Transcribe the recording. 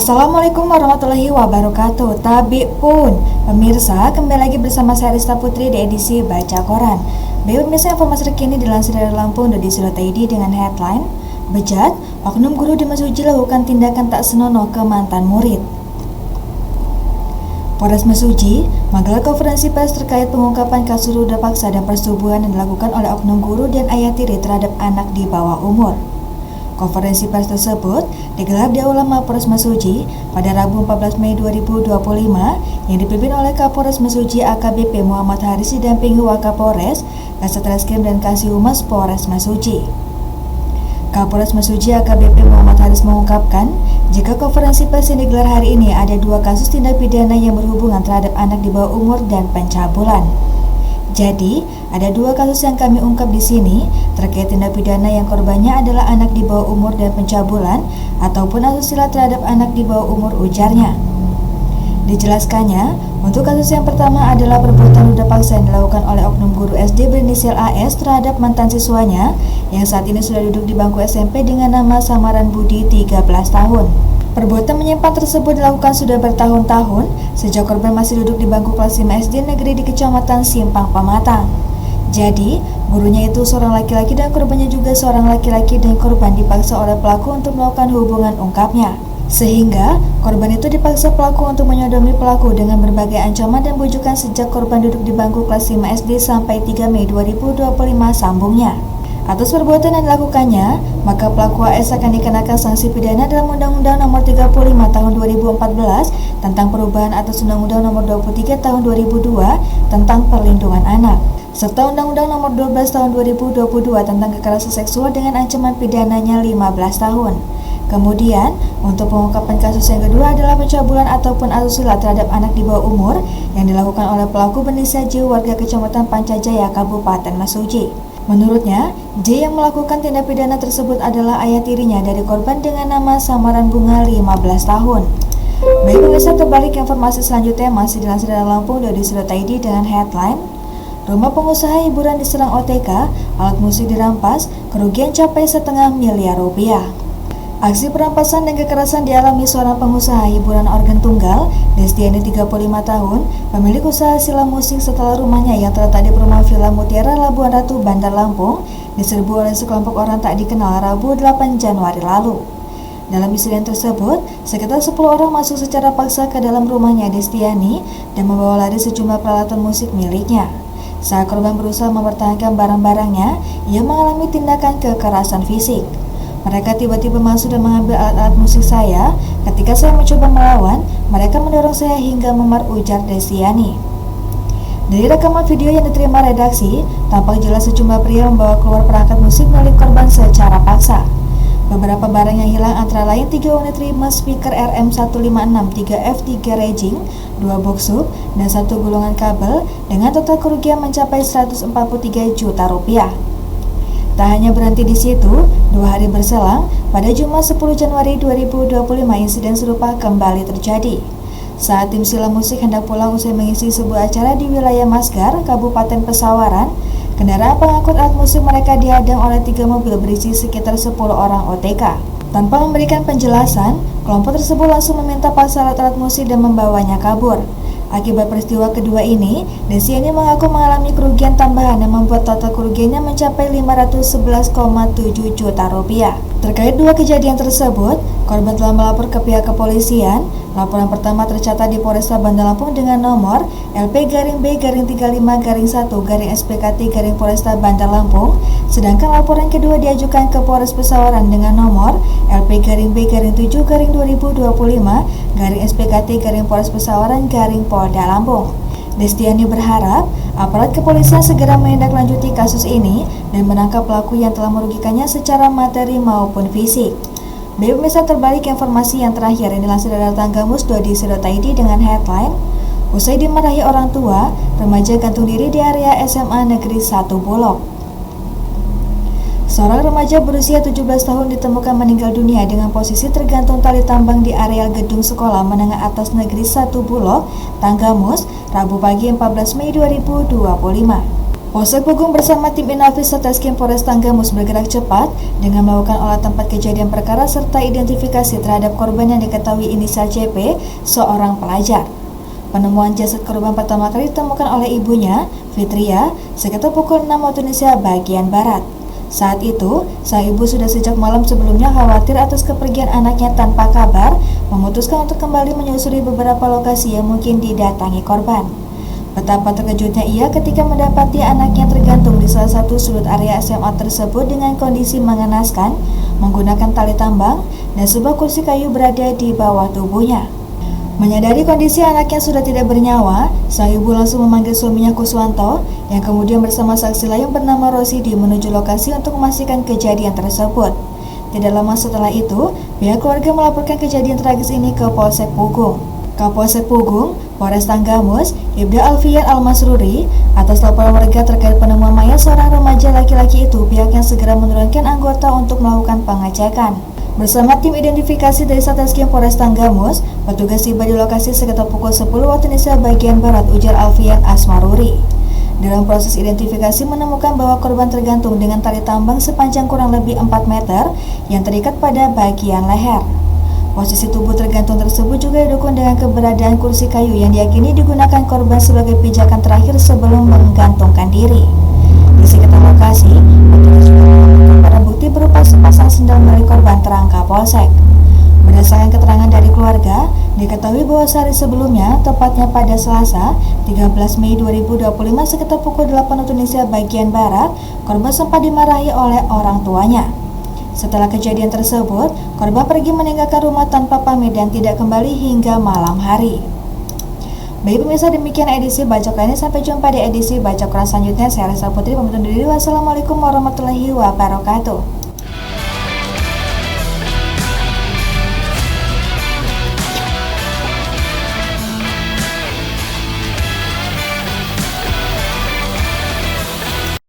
Assalamualaikum warahmatullahi wabarakatuh. Tabik pun pemirsa, kembali lagi bersama saya Rista Putri di edisi Baca Koran. Baik pemirsa, informasi terkini dilansir dari Lampung.id dengan headline Bejat, oknum guru di Mesuji lakukan tindakan tak senonoh ke mantan murid. Polres Mesuji menggelar konferensi pers terkait pengungkapan kasus ruda paksa dan persetubuhan yang dilakukan oleh oknum guru dan ayah tiri terhadap anak di bawah umur. Konferensi pers tersebut digelar di Aula Mapolres Mesuji pada Rabu 14 Mei 2025 yang dipimpin oleh Kapolres Mesuji AKBP Muhammad Haris didampingi Wakapolres, Kasat Reskrim dan Kasih-Humas Polres Mesuji. Kapolres Mesuji AKBP Muhammad Haris mengungkapkan, jika konferensi pers yang digelar hari ini ada dua kasus tindak pidana yang berhubungan terhadap anak di bawah umur dan pencabulan. Jadi, ada dua kasus yang kami ungkap di sini terkait tindak pidana yang korbannya adalah anak di bawah umur dan pencabulan ataupun asusila terhadap anak di bawah umur, ujarnya. Dijelaskannya, untuk kasus yang pertama adalah perbuatan ruda paksa yang dilakukan oleh oknum guru SD berinisial AS terhadap mantan siswanya yang saat ini sudah duduk di bangku SMP dengan nama samaran Budi 13 tahun. Perbuatan menyimpang tersebut dilakukan sudah bertahun-tahun sejak korban masih duduk di bangku kelas 5 SD negeri di Kecamatan Simpang Pamatang. Jadi, gurunya itu seorang laki-laki dan korbannya juga seorang laki-laki dan korban dipaksa oleh pelaku untuk melakukan hubungan, ungkapnya. Sehingga, korban itu dipaksa pelaku untuk menyodomi pelaku dengan berbagai ancaman dan bujukan sejak korban duduk di bangku kelas 5 SD sampai 3 Mei 2025, sambungnya. Atas perbuatan yang dilakukannya, maka pelaku AS akan dikenakan sanksi pidana dalam Undang-Undang Nomor 35 Tahun 2014 tentang perubahan atas Undang-Undang Nomor 23 Tahun 2002 tentang perlindungan anak, serta Undang-Undang Nomor 12 Tahun 2022 tentang kekerasan seksual dengan ancaman pidananya 15 tahun. Kemudian, untuk pengungkapan kasus yang kedua adalah pencabulan ataupun asusila terhadap anak di bawah umur yang dilakukan oleh pelaku berinisial J warga Kecamatan Pancajaya, Kabupaten Mesuji. Menurutnya, J yang melakukan tindak pidana tersebut adalah ayah tirinya dari korban dengan nama samaran Bunga 15 tahun. Baik pemirsa, terbalik informasi selanjutnya masih dilansir dari Lampung.id dengan headline Rumah pengusaha hiburan diserang OTK, alat musik dirampas, kerugian capai $1,5 miliar. Aksi perampasan dan kekerasan dialami seorang pengusaha hiburan organ tunggal, Destiani 35 tahun, pemilik usaha silam musik setelah rumahnya yang terletak di perumahan Villa Mutiara, Labuan Ratu, Bandar Lampung, diserbu oleh sekelompok orang tak dikenal Rabu 8 Januari lalu. Dalam insiden tersebut, sekitar 10 orang masuk secara paksa ke dalam rumahnya Destiani dan membawa lari sejumlah peralatan musik miliknya. Saat korban berusaha mempertahankan barang-barangnya, ia mengalami tindakan kekerasan fisik. Mereka tiba-tiba masuk dan mengambil alat-alat musik saya. Ketika saya mencoba melawan, mereka mendorong saya hingga memar, ujar Destiani. Dari rekaman video yang diterima redaksi, tampak jelas sejumlah pria membawa keluar perangkat musik milik korban secara paksa. Beberapa barang yang hilang antara lain 3 unit remes speaker RM156, 3 F3 Raging, 2 box sub, dan 1 gulungan kabel dengan total kerugian mencapai Rp143 juta. Tak hanya berhenti di situ, 2 hari berselang, pada Jumat 10 Januari 2025 insiden serupa kembali terjadi. Saat tim silam musik hendak pulang usai mengisi sebuah acara di wilayah Masgar, Kabupaten Pesawaran, kendaraan pengangkut alat musik mereka dihadang oleh 3 mobil berisi sekitar 10 orang OTK. Tanpa memberikan penjelasan, kelompok tersebut langsung meminta paksa alat-alat musik dan membawanya kabur. Akibat peristiwa kedua ini, Destiani mengaku mengalami kerugian tambahan yang membuat total kerugiannya mencapai Rp511,7 juta. Terkait dua kejadian tersebut, korban telah melapor ke pihak kepolisian. Laporan pertama tercatat di Polresta Bandar Lampung dengan nomor LP-B-35-1-SPKT-Polresta Bandar Lampung, sedangkan laporan kedua diajukan ke Polres Pesawaran dengan nomor LP-B-7-2025-SPKT-Polres Pesawaran-Polda Lampung. Destiani berharap aparat kepolisian segera menindaklanjuti kasus ini dan menangkap pelaku yang telah merugikannya secara materi maupun fisik. Baik pemirsa, terbalik informasi yang terakhir yang dilansir dari Tanggamus.id dengan headline Usai dimarahi orang tua, remaja gantung diri di area SMA Negeri 1 Bulog. Seorang remaja berusia 17 tahun ditemukan meninggal dunia dengan posisi tergantung tali tambang di areal gedung sekolah menengah atas Negeri 1 Bulog, Tanggamus, Rabu pagi 14 Mei 2025. Polsek Pugung bersama tim Inafis Satreskrim Polres Tanggamus bergerak cepat dengan melakukan olah tempat kejadian perkara serta identifikasi terhadap korban yang diketahui inisial CP, seorang pelajar. Penemuan jasad korban pertama kali ditemukan oleh ibunya, Fitria, sekitar pukul 6 waktu Indonesia bagian Barat. Saat itu, sang ibu sudah sejak malam sebelumnya khawatir atas kepergian anaknya tanpa kabar, memutuskan untuk kembali menyusuri beberapa lokasi yang mungkin didatangi korban. Betapa terkejutnya ia ketika mendapati anaknya tergantung di salah satu sudut area SMA tersebut dengan kondisi mengenaskan, menggunakan tali tambang dan sebuah kursi kayu berada di bawah tubuhnya. Menyadari kondisi anaknya sudah tidak bernyawa, sang ibu langsung memanggil suaminya Kuswanto yang kemudian bersama saksi lain bernama Rosidi menuju lokasi untuk memastikan kejadian tersebut. Tidak lama setelah itu, pihak keluarga melaporkan kejadian tragis ini ke Polsek Pugung. Kapolsek Pugung, Polres Tanggamus, Ibda Alfian Al-Masruri, atas laporan warga terkait penemuan mayat seorang remaja laki-laki itu, pihaknya segera menurunkan anggota untuk melakukan pengecekan. Bersama tim identifikasi dari Satreskrim Polres Tanggamus, petugas tiba di lokasi sekitar pukul 10 waktu Indonesia bagian Barat, ujar Alfian Al-Masruri. Dalam proses identifikasi menemukan bahwa korban tergantung dengan tali tambang sepanjang kurang lebih 4 meter yang terikat pada bagian leher. Posisi tubuh tergantung tersebut juga didukung dengan keberadaan kursi kayu yang diyakini digunakan korban sebagai pijakan terakhir sebelum menggantungkan diri. Di sekitar lokasi, petugas juga menemukan barang bukti berupa sepasang sendal milik korban terangkap polsek. Berdasarkan keterangan dari keluarga, diketahui bahwa sehari sebelumnya, tepatnya pada Selasa, 13 Mei 2025 sekitar pukul 8 waktu Indonesia bagian Barat, korban sempat dimarahi oleh orang tuanya. Setelah kejadian tersebut, korban pergi meninggalkan rumah tanpa pamit dan tidak kembali hingga malam hari. Baik pemirsa, demikian edisi Bacok kali ini. Sampai jumpa di edisi Bacok selanjutnya. Saya Resa Putri pamit undur diri. Wassalamualaikum warahmatullahi wabarakatuh.